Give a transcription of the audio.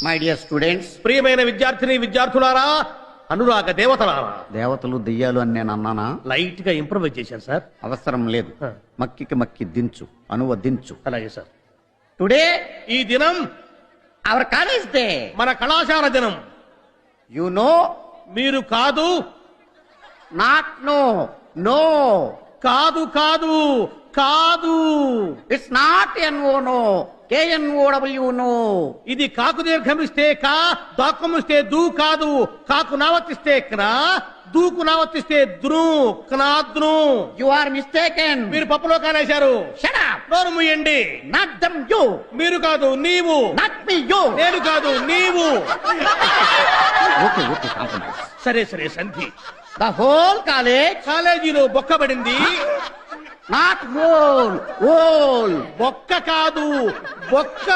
My dear students, ప్రియమైన విద్యార్థిని విద్యార్థులారా, అనురాగ దేవతలారా. దేవతలు దెయ్యాలు అని నేను అన్నానా? లైట్ గా ఇంప్రూవైజ్ చేశాను సార్. అవసరం లేదు. మక్కికి మక్కి దించు, అనువదించు. అలాగే సార్. టుడే ఈ దినం అవర్ కాలేజ్ డే, మన కళాశాల దినం. యు నో, మీరు కాదు, నాట్ నో, నో, కాదు కాదు కాదు, it's not N O no, K N O W know. ఇది కాకు దీర్ఘమిస్తే కా, దాక్కుమిస్తే దూ కాదు. కాకు నావర్తిస్తే క్నా, దూకు నావర్తిస్తే ద్రు, క్నాద్రు. You are mistaken. మీరు పప్పులో కానేశారు. Shut up. నోరు మూయండి. Not dum you. మీరు కాదు నీవు. Not me you. నేను కాదు నీవు. Okay okay, compromise. సరే సరే సంధి. ద హోల్ కాలేజ్ కాలేజీలో బొక్కబడింది. Not whole, whole. బొక్క కాదు, బొక్క.